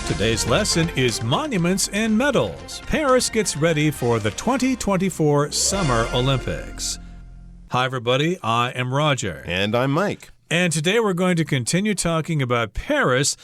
Today's lesson is Monuments and Medals. Paris gets ready for the 2024 Summer Olympics. Hi, everybody. I am Roger. And I'm Mike. And today we're going to continue talking about Paris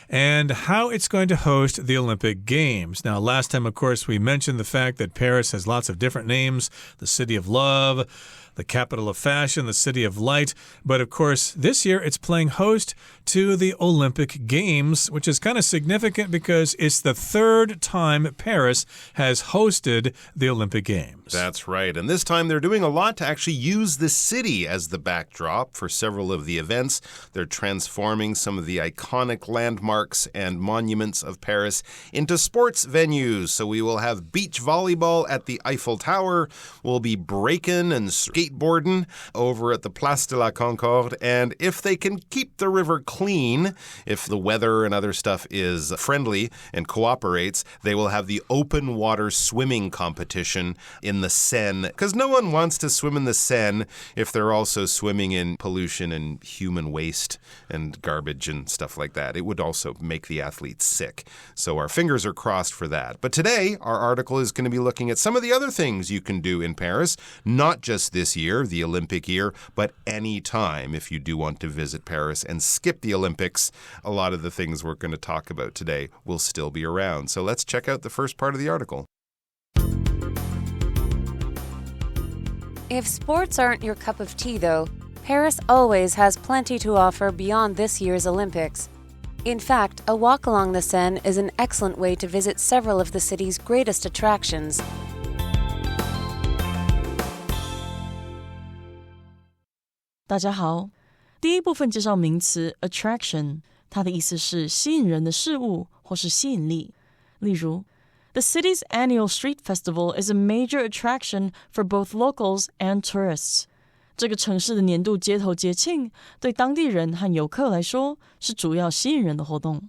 and how it's going to host the Olympic Games. Now, last time, of course, we mentioned the fact that Paris has lots of different names, the City of Love, the capital of fashion, the city of light. But of course, this year it's playing host to the Olympic Games, which is kind of significant because it's the third time Paris has hosted the Olympic Games. That's right. And this time they're doing a lot to actually use the city as the backdrop for several of the events. They're transforming some of the iconic landmarks and monuments of Paris into sports venues. So we will have beach volleyball at the Eiffel Tower. We'll be breaking and skateboarding over at the Place de la Concorde. And if they can keep the river clean, if the weather and other stuff is friendly and cooperates, they will have the open water swimming competition in the Seine. Because no one wants to swim in the Seine if they're also swimming in pollution and human waste and garbage and stuff like that. It would also make the athletes sick. So our fingers are crossed for that. But today, our article is going to be looking at some of the other things you can do in Paris, not just this year, the Olympic year, but any time if you do want to visit Paris and skip the Olympics. A lot of the things we're going to talk about today will still be around. So let's check out the first part of the article. If sports aren't your cup of tea, though, Paris always has plenty to offer beyond this year's Olympics. In fact, a walk along the Seine is an excellent way to visit several of the city's greatest attractions. 大家好，第一部分介绍名词 attraction， 它的意思是吸引人的事物或是吸引力。例如 The city's annual street festival is a major attraction for both locals and tourists. 这个城市的年度街头节庆对当地人和游客来说是主要吸引人的活动。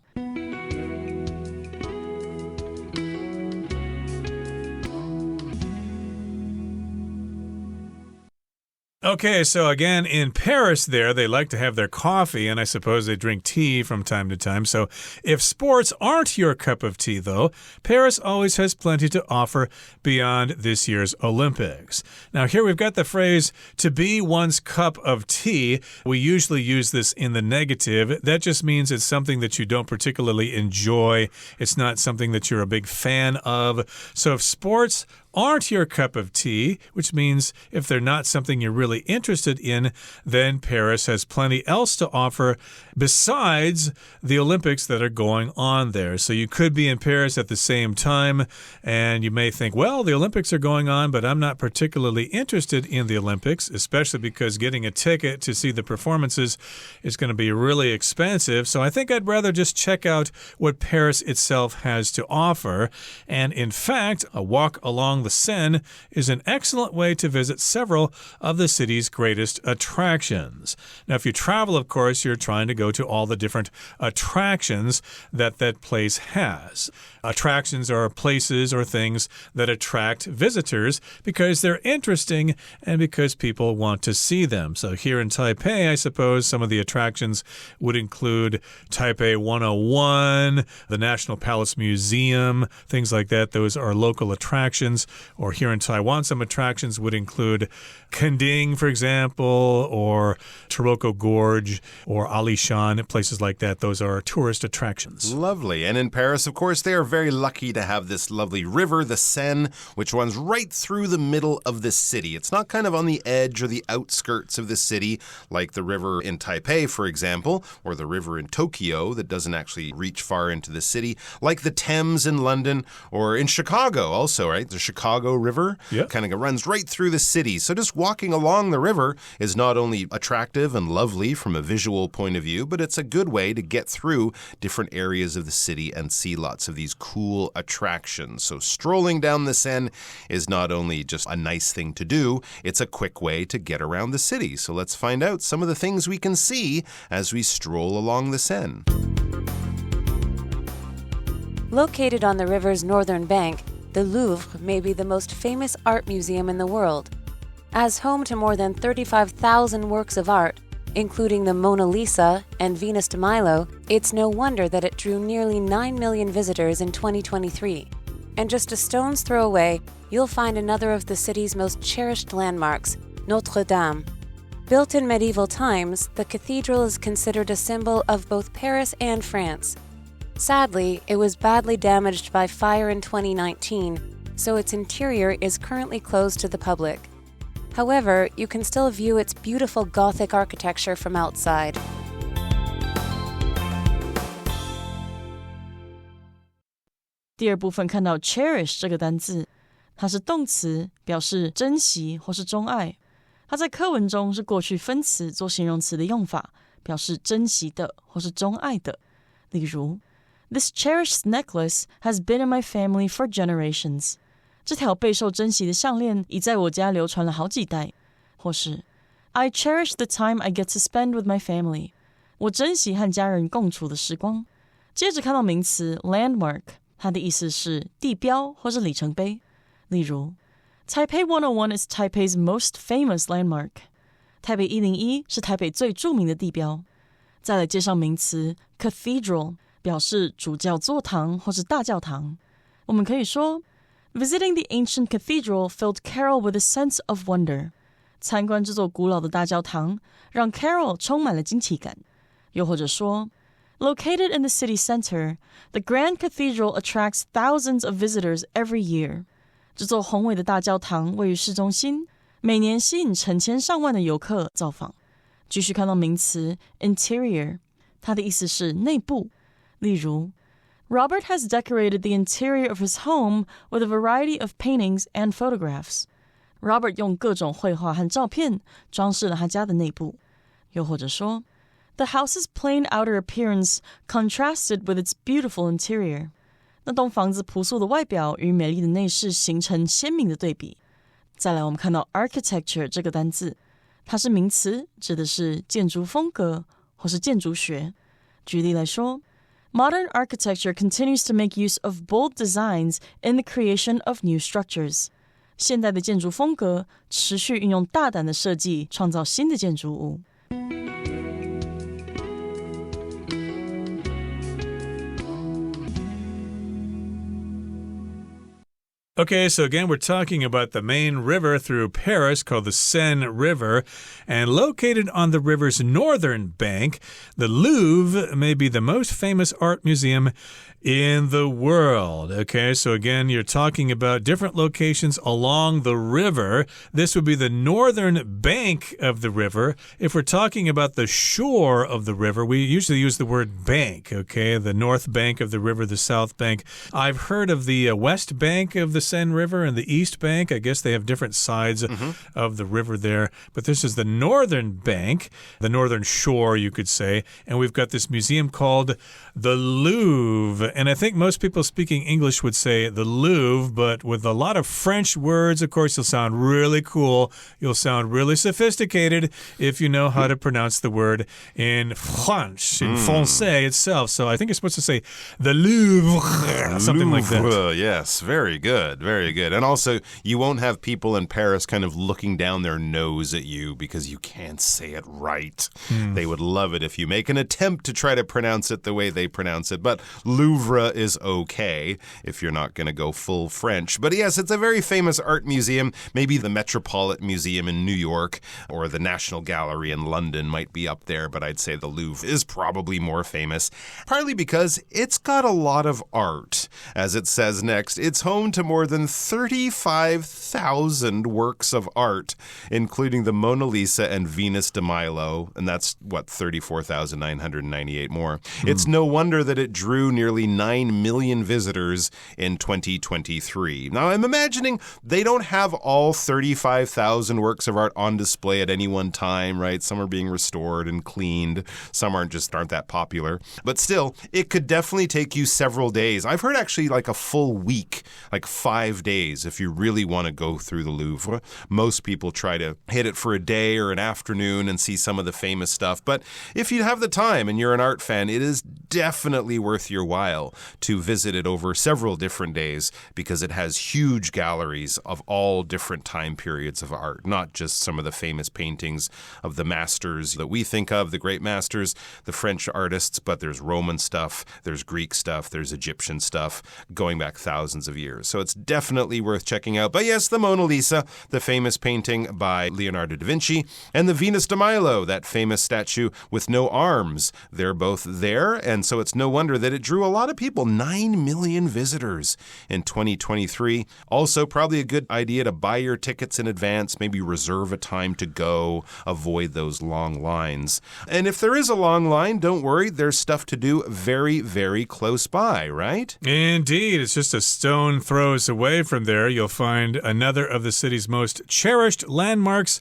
Okay, so again, in Paris there, they like to have their coffee, and I suppose they drink tea from time to time. So if sports aren't your cup of tea, though, Paris always has plenty to offer beyond this year's Olympics. Now, here we've got the phrase, to be one's cup of tea. We usually use this in the negative. That just means it's something that you don't particularly enjoy. It's not something that you're a big fan of. So if sports aren't your cup of tea, which means if they're not something you're really interested in, then Paris has plenty else to offer besides the Olympics that are going on there. So you could be in Paris at the same time, and you may think, well, the Olympics are going on, but I'm not particularly interested in the Olympics, especially because getting a ticket to see the performances is going to be really expensive. So I think I'd rather just check out what Paris itself has to offer. And in fact, a walk along the Seine is an excellent way to visit several of the city's greatest attractions. Now, if you travel, of course, you're trying to go to all the different attractions that place has. Attractions are places or things that attract visitors because they're interesting and because people want to see them. So here in Taipei, I suppose some of the attractions would include Taipei 101, the National Palace Museum, things like that. Those are local attractions. Or here in Taiwan, some attractions would include Kending, for example, or Taroko Gorge, or Alishan, places like that. Those are tourist attractions. Lovely. And in Paris, of course, they are very lucky to have this lovely river, the Seine, which runs right through the middle of the city. It's not kind of on the edge or the outskirts of the city, like the river in Taipei, for example, or the river in Tokyo that doesn't actually reach far into the city, like the Thames in London, or in Chicago also, right? The Chicago River kind of runs right through the city. So just walking along the river is not only attractive and lovely from a visual point of view, but it's a good way to get through different areas of the city and see lots of these cool attractions. So strolling down the Seine is not only just a nice thing to do, it's a quick way to get around the city. So let's find out some of the things we can see as we stroll along the Seine. Located on the river's northern bank, the Louvre may be the most famous art museum in the world. As home to more than 35,000 works of art, including the Mona Lisa and Venus de Milo, it's no wonder that it drew nearly 9 million visitors in 2023. And just a stone's throw away, you'll find another of the city's most cherished landmarks, Notre Dame. Built in medieval times, the cathedral is considered a symbol of both Paris and France. Sadly, it was badly damaged by fire in 2019, so its interior is currently closed to the public. However, you can still view its beautiful Gothic architecture from outside. 第二部分看到 cherish 这个单字，它是动词，表示珍惜或是钟爱。它在课文中是过去分词做形容词的用法，表示珍惜的或是钟爱的。例如 This cherished necklace has been in my family for generations. 这条备受珍惜的项链已在我家流传了好几代。或是 I cherish the time I get to spend with my family. 我珍惜和家人共处的时光。接着看到名词 landmark， 它的意思是地标或是里程碑。例如 Taipei 101 is Taipei's most famous landmark. 台北101是台北最著名的地标。再来介绍名词 cathedral， 表示主教座堂或是大教堂。我们可以说 Visiting the ancient cathedral filled Carol with a sense of wonder. 参观这座古老的大教堂让 Carol 充满了惊奇感。又或者说 Located in the city center, the Grand Cathedral attracts thousands of visitors every year. 这座宏伟的大教堂位于市中心，每年吸引成千上万的游客造访。继续看到名词 interior， 它的意思是内部。例如 Robert has decorated the interior of his home with a variety of paintings and photographs. Robert 用各种绘画和照片装饰了他家的内部。又或者说 The house's plain outer appearance contrasted with its beautiful interior. 那栋房子朴素的外表与美丽的内饰形成鲜明的对比。再来我们看到 architecture 这个单字，它是名词，指的是建筑风格或是建筑学。举例来说 Modern architecture continues to make use of bold designs in the creation of new structures. 现代的建筑风格持续运用大胆的设计，创造新的建筑物。Okay, so again, we're talking about the main river through Paris called the Seine River. And located on the river's northern bank, the Louvre may be the most famous art museum in the world. Okay, so again, you're talking about different locations along the river. This would be the northern bank of the river. If we're talking about the shore of the river, we usually use the word bank, okay? The north bank of the river, the south bank. I've heard of the west bank of the Seine River and the east bank. I guess they have different sides of the river there. But this is the northern bank, the northern shore, you could say. And we've got this museum called the Louvre. And I think most people speaking English would say the Louvre, but with a lot of French words, of course, you'll sound really cool. You'll sound really sophisticated if you know how to pronounce the word in French, in Francais itself. So I think you're supposed to say the Louvre, something like that. Yes, very good, very good. And also, you won't have people in Paris kind of looking down their nose at you because you can't say it right. They would love it if you make an attempt to try to pronounce it the way they pronounce it. But Louvre is okay if you're not going to go full French. But yes, it's a very famous art museum. Maybe the Metropolitan Museum in New York or the National Gallery in London might be up there, but I'd say the Louvre is probably more famous, partly because it's got a lot of art. As it says next, it's home to more than 35,000 works of art, including the Mona Lisa and Venus de Milo, and that's, 34,998 more. It's no wonder that it drew nearly 9 million visitors in 2023. Now, I'm imagining they don't have all 35,000 works of art on display at any one time, right? Some are being restored and cleaned. Some aren't that popular. But still, it could definitely take you several days. I've heard actually like a full week, like 5 5 days if you really want to go through the Louvre. Most people try to hit it for a day or an afternoon and see some of the famous stuff. But if you have the time and you're an art fan, it is definitely worth your while to visit it over several different days because it has huge galleries of all different time periods of art, not just some of the famous paintings of the masters that we think of, the great masters, the French artists, but there's Roman stuff, there's Greek stuff, there's Egyptian stuff going back thousands of years. So it's definitely worth checking out. But yes, the Mona Lisa, the famous painting by Leonardo da Vinci, and the Venus de Milo, that famous statue with no arms. They're both there, and so it's no wonder that it drew a lot of people, 9 million visitors in 2023. Also, probably a good idea to buy your tickets in advance, maybe reserve a time to go, avoid those long lines. And if there is a long line, don't worry, there's stuff to do very, very close by, right? Indeed, it's just a stone throws away from there. You'll find another of the city's most cherished landmarks,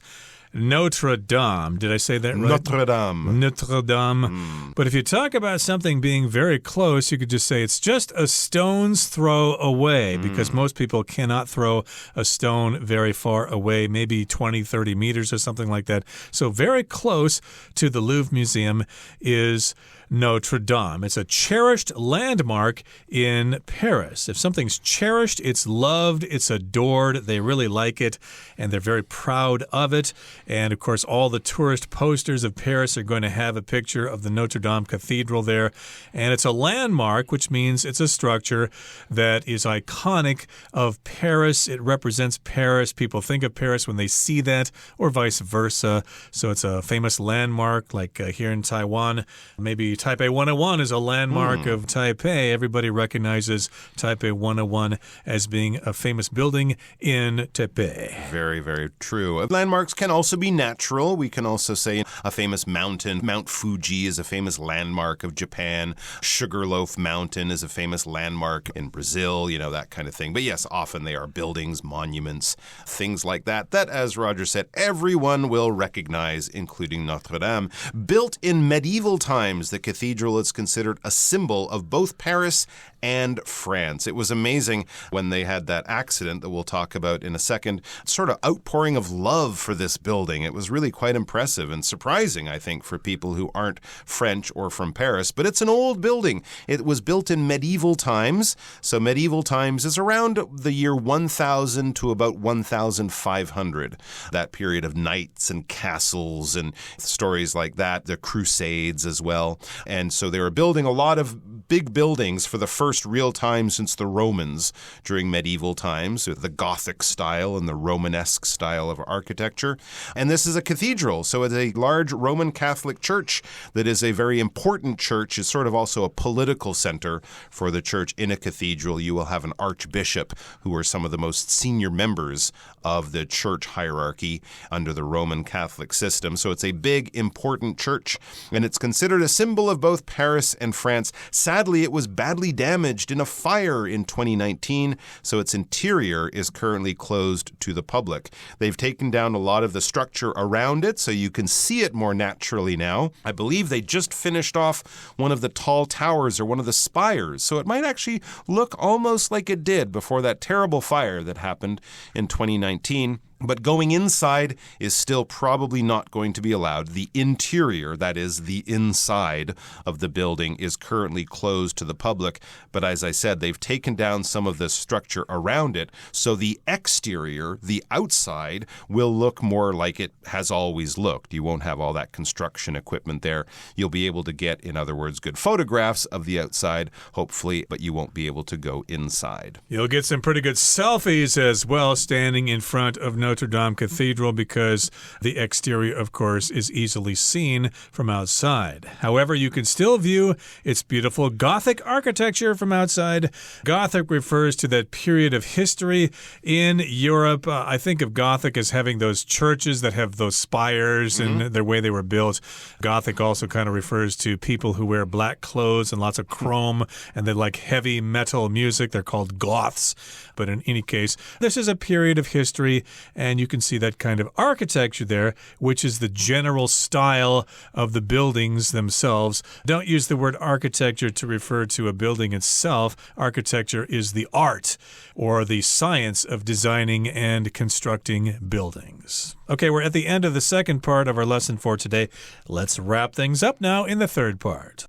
Notre Dame. Did I say that right? Notre Dame. Notre Dame. But if you talk about something being very close, you could just say it's just a stone's throw away because most people cannot throw a stone very far away, maybe 20, 30 meters or something like that. So very close to the Louvre Museum is Notre Dame. It's a cherished landmark in Paris. If something's cherished, it's loved, it's adored, they really like it, and they're very proud of it. And, of course, all the tourist posters of Paris are going to have a picture of the Notre Dame Cathedral there. And it's a landmark, which means it's a structure that is iconic of Paris. It represents Paris. People think of Paris when they see that, or vice versa. So it's a famous landmark, like here in Taiwan. Maybe Taipei 101 is a landmark of Taipei. Everybody recognizes Taipei 101 as being a famous building in Taipei. Very, very true. Landmarks can also be natural. We can also say a famous mountain. Mount Fuji is a famous landmark of Japan. Sugarloaf Mountain is a famous landmark in Brazil, you know, that kind of thing. But yes, often they are buildings, monuments, things like that, that, as Roger said, everyone will recognize, including Notre Dame. Built in medieval times, the cathedral is considered a symbol of both Paris and France. It was amazing when they had that accident that we'll talk about in a second, sort of outpouring of love for this building. It was really quite impressive and surprising, I think, for people who aren't French or from Paris. But it's an old building. It was built in medieval times. So medieval times is around the year 1000 to about 1500. That period of knights and castles and stories like that, the Crusades as well. And so they were building a lot of big buildings for the first real time since the Romans during medieval times, the Gothic style and the Romanesque style of architecture. And this is a cathedral, so it's a large Roman Catholic church that is a very important church. It's sort of also a political center for the church. In a cathedral, you will have an archbishop, who are some of the most senior members of the church hierarchy under the Roman Catholic system. So it's a big, important church, and it's considered a symbol of both Paris and France. Sadly, it was badly damaged in a fire in 2019, so its interior is currently closed to the public. They've taken down a lot of the structure around it, so you can see it more naturally now. I believe they just finished off one of the tall towers or one of the spires, so it might actually look almost like it did before that terrible fire that happened in 2019. But going inside is still probably not going to be allowed. The interior, that is, the inside of the building, is currently closed to the public. But as I said, they've taken down some of the structure around it. So the exterior, the outside, will look more like it has always looked. You won't have all that construction equipment there. You'll be able to get, in other words, good photographs of the outside, hopefully, but you won't be able to go inside. You'll get some pretty good selfies as well, standing in front of Notre Dame Cathedral, because the exterior, of course, is easily seen from outside. However, you can still view its beautiful Gothic architecture from outside. Gothic refers to that period of history in Europe. I think of Gothic as having those churches that have those spires and the way they were built. Gothic also kind of refers to people who wear black clothes and lots of chrome, and they like heavy metal music. They're called goths. But in any case, this is a period of history, And you can see that kind of architecture there, which is the general style of the buildings themselves. Don't use the word architecture to refer to a building itself. Architecture is the art or the science of designing and constructing buildings. Okay, we're at the end of the second part of our lesson for today. Let's wrap things up now in the third part.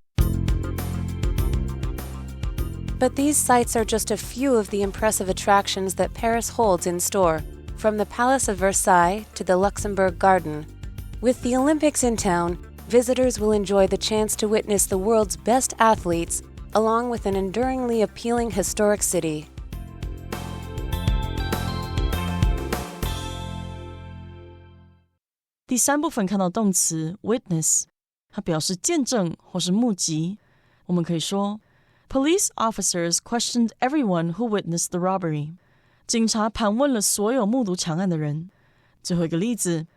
But these sites are just a few of the impressive attractions that Paris holds in store, from the Palace of Versailles to the Luxembourg Garden. With the Olympics in town, visitors will enjoy the chance to witness the world's best athletes, along with an enduringly appealing historic city. 第三部分看到动词 witness， 它表示见证或是目击。我们可以说 Police officers questioned everyone who witnessed the robbery. 警察盘问了所有目睹抢案的人。最后一个例子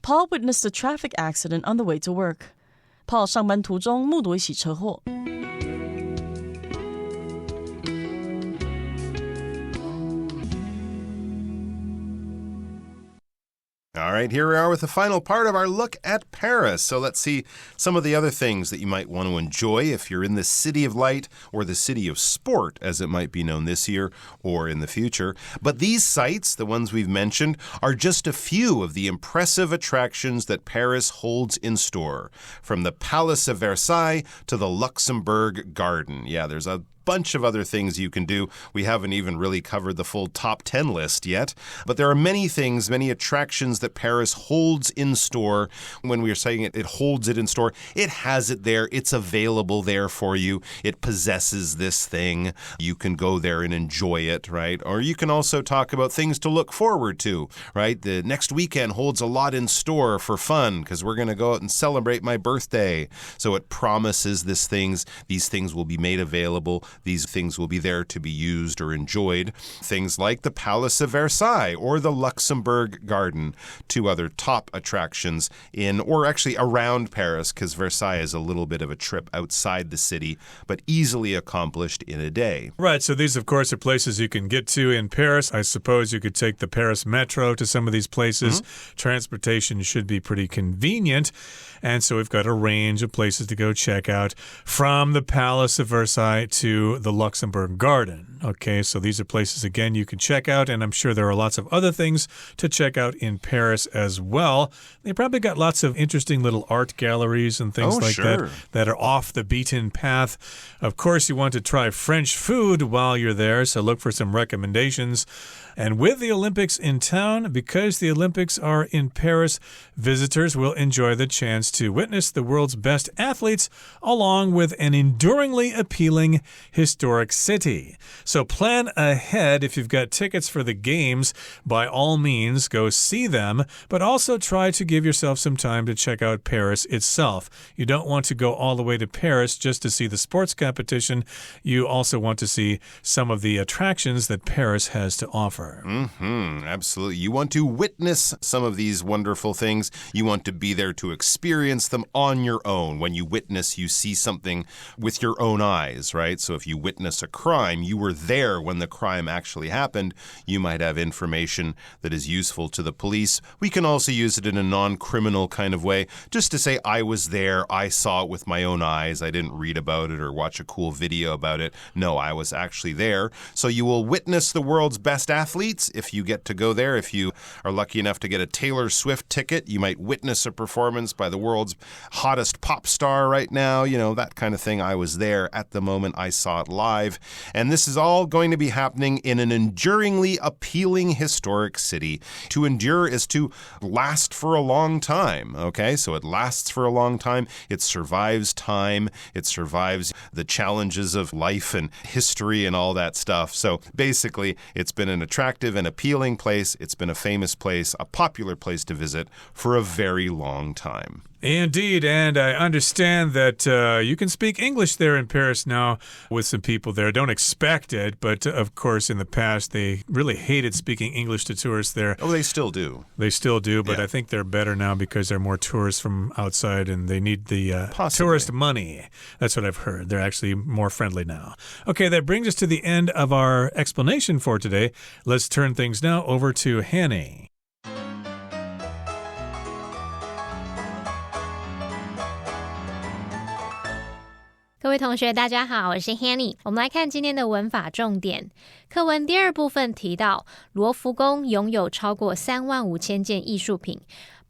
Paul witnessed a traffic accident on the way to work. Paul 上班途中目睹一起车祸。All right, here we are with the final part of our look at Paris. So let's see some of the other things that you might want to enjoy if you're in the City of Light or the City of Sport, as it might be known this year or in the future. But these sites, the ones we've mentioned, are just a few of the impressive attractions that Paris holds in store. From the Palace of Versailles to the Luxembourg Garden. Yeah, there's a bunch of other things you can do. We haven't even really covered the full top 10 list yet. But there are many things, many attractions that Paris holds in store. When we are saying it holds it in store, it has it there. It's available there for you. It possesses this thing. You can go there and enjoy it, right? Or you can also talk about things to look forward to, right? The next weekend holds a lot in store for fun because we're going to go out and celebrate my birthday. So it promises these things will be made available. These things will be there to be used or enjoyed. Things like the Palace of Versailles or the Luxembourg Garden, two other top attractions in, or actually around Paris, because Versailles is a little bit of a trip outside the city, but easily accomplished in a day. Right, so these, of course, are places you can get to in Paris. I suppose you could take the Paris metro to some of these places. Transportation should be pretty convenient. And so we've got a range of places to go check out, from the Palace of Versailles to the Luxembourg Garden. Okay, so these are places, again, you can check out, and I'm sure there are lots of other things to check out in Paris as well. They probably got lots of interesting little art galleries and things that are off the beaten path. Of course, you want to try French food while you're there, so look for some recommendations. And with the Olympics in town, because the Olympics are in Paris, visitors will enjoy the chance to witness the world's best athletes along with an enduringly appealing historic city. So plan ahead. If you've got tickets for the games, by all means, go see them, but also try to give yourself some time to check out Paris itself. You don't want to go all the way to Paris just to see the sports competition. You also want to see some of the attractions that Paris has to offer. Absolutely. You want to witness some of these wonderful things. You want to be there to experience them on your own. When you witness, you see something with your own eyes, right? So if you witness a crime, you were there when the crime actually happened. You might have information that is useful to the police. We can also use it in a non-criminal kind of way, just to say, I was there, I saw it with my own eyes. I didn't read about it or watch a cool video about it. No, I was actually there. So you will witness the world's best athletes if you get to go there. If you are lucky enough to get a Taylor Swift ticket, you might witness a performance by the world's hottest pop star right now, you know, that kind of thing. I was there at the moment. I saw it live. And this is all going to be happening in an enduringly appealing historic city. To endure is to last for a long time, okay? So it lasts for a long time. It survives time. It survives the challenges of life and history and all that stuff. So basically, it's been an attractive and appealing place. It's been a famous place, a popular place to visit for a very long time. Indeed, and I understand that you can speak English there in Paris now with some people there. Don't expect it, but of course in the past they really hated speaking English to tourists there. Oh, they still do. They still do, but I think they're better now because there are more tourists from outside and they need the tourist money. That's what I've heard. They're actually more friendly now. Okay, that brings us to the end of our explanation for today. Let's turn things now over to Hanny. 位同学大家好，我是 Hanny。 我们来看今天的文法重点。课文第二部分提到罗浮宫拥有超过35000件艺术品，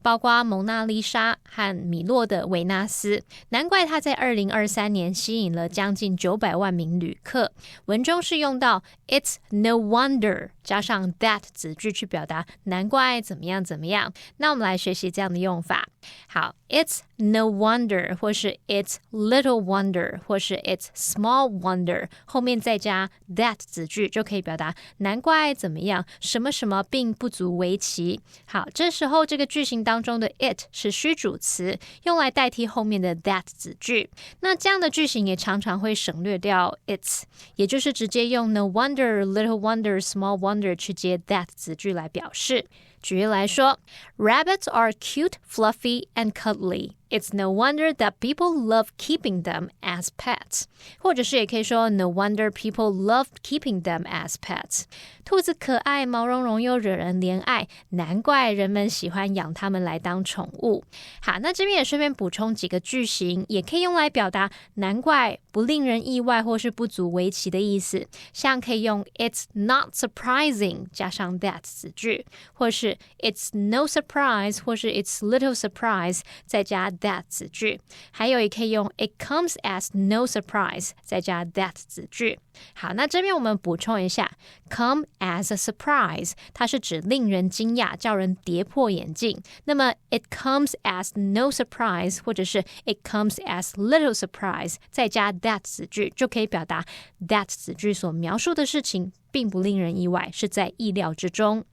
包括蒙娜丽莎和米洛的维纳斯，难怪它在2023年吸引了将近900万名旅客。文中是用到 It's no wonder 加上 that 子句去表达难怪怎么样怎么样。那我们来学习这样的用法。好， It's no wonder 或是 It's little wonder 或是 It's small wonder 后面再加 that 子句就可以表达难怪怎么样，什么什么并不足为奇。好，这时候这个句型当中的 it 是虚主词，用来代替后面的 that 子句。那这样的句型也常常会省略掉 it's， 也就是直接用 no wonder, little wonder, small wonder 去接 that 子句来表示。举例来说 Rabbits are cute, fluffy, and cuddly. It's no wonder that people love keeping them as pets. 或者是也可以说 No wonder people love keeping them as pets. 兔子可爱，毛茸茸又惹人怜爱，难怪人们喜欢养它们来当宠物。好，那这边也顺便补充几个句型，也可以用来表达难怪、不令人意外或是不足为奇的意思。像可以用 It's not surprising 加上 that 子句，或是 It's no surprise 或是 It's little surprise 再加that 子句，还有也可以用 It comes as no surprise 再加 that 子句。好，那这边我们补充一下 Come as a surprise 它是指令人惊讶，叫人跌破眼镜。那么 It comes as no surprise 或者是 It comes as little surprise 再加 that 子句，就可以表达 that 子句所描述的事情并不令人意外，是在意料之中。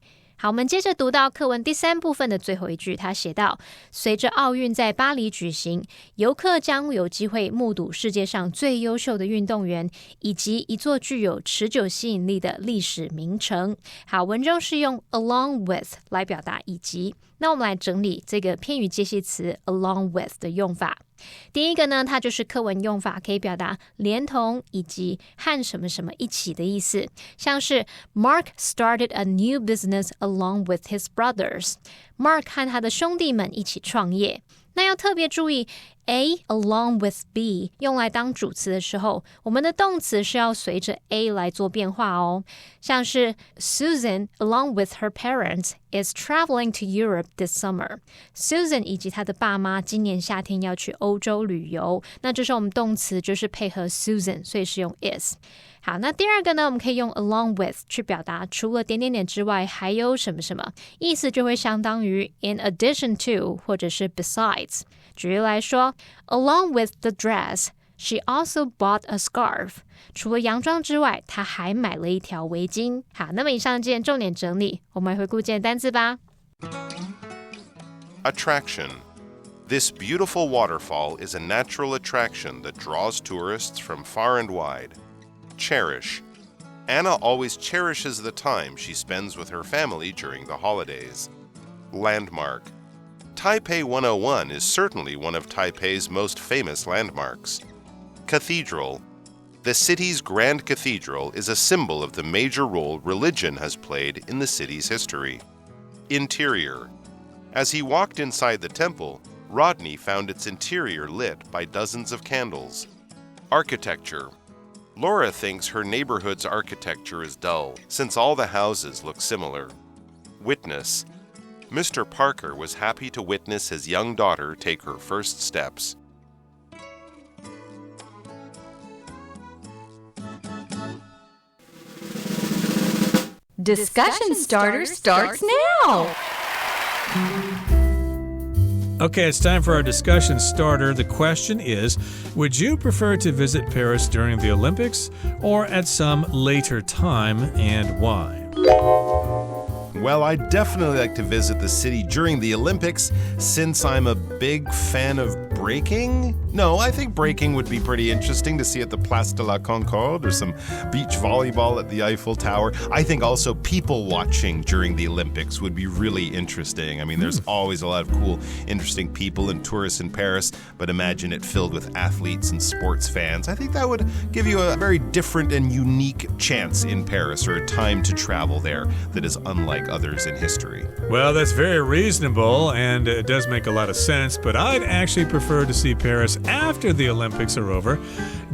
好，我们接着读到课文第3部分的最后一句，他写道，随着奥运在巴黎举行，游客将有机会目睹世界上最优秀的运动员，以及一座具有持久吸引力的历史名城。好，文中是用 along with 来表达以及。那我们来整理这个片语介系词 along with 的用法。第一个呢，它就是课文用法，可以表达连同以及和什么什么一起的意思，像是 Mark started a new business along with his brothers. Mark 和他的兄弟们一起创业。那要特别注意 A along with B 用来当主词的时候，我们的动词是要随着 A 来做变化哦。像是 Susan along with her parents is traveling to Europe this summer. Susan 以及她的爸妈今年夏天要去欧洲旅游，那这时候我们动词就是配合 Susan， 所以是用 is。好，那第二个呢，我们可以用 along with 去表达除了点点点之外还有什么什么，意思就会相当于 in addition to 或者是 besides。举例来说 Along with the dress, she also bought a scarf. 除了洋装之外，她还买了一条围巾。好，那么以上件重点整理，我们来回顾今天的单字吧。Attraction. This beautiful waterfall is a natural attraction that draws tourists from far and wide. Cherish. Anna always cherishes the time she spends with her family during the holidays. Landmark. Taipei 101 is certainly one of Taipei's most famous landmarks. Cathedral. The city's grand cathedral is a symbol of the major role religion has played in the city's history. Interior. As he walked inside the temple, Rodney found its interior lit by dozens of candles. Architecture. Laura thinks her neighborhood's architecture is dull, since all the houses look similar. Witness. Mr. Parker was happy to witness his young daughter take her first steps. Discussion Starter starts now! Okay, it's time for our discussion starter. The question is, would you prefer to visit Paris during the Olympics or at some later time, and why? Well, I'd definitely like to visit the city during the Olympics since I'm a big fan of breaking. No, I think breaking would be pretty interesting to see at the Place de la Concorde or some beach volleyball at the Eiffel Tower. I think also people watching during the Olympics would be really interesting. I mean, there's always a lot of cool, interesting people and tourists in Paris, but imagine it filled with athletes and sports fans. I think that would give you a very different and unique chance in Paris, or a time to travel there that is unlike others in history. Well, that's very reasonable, and it does make a lot of sense, but I'd actually prefer to see Paris after the Olympics are over,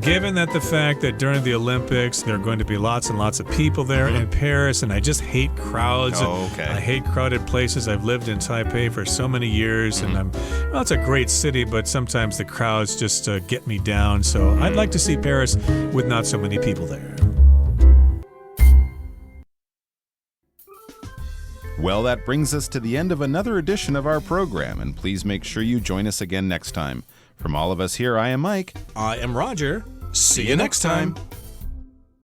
given that the fact that during the Olympics there are going to be lots and lots of people there in Paris, and I just hate crowds. Oh, okay. I hate crowded places. I've lived in Taipei for so many years, and it's a great city, but sometimes the crowds just get me down. So I'd like to see Paris with not so many people there. Well, that brings us to the end of another edition of our program, and please make sure you join us again next time. From all of us here, I am Mike. I am Roger. See you next time.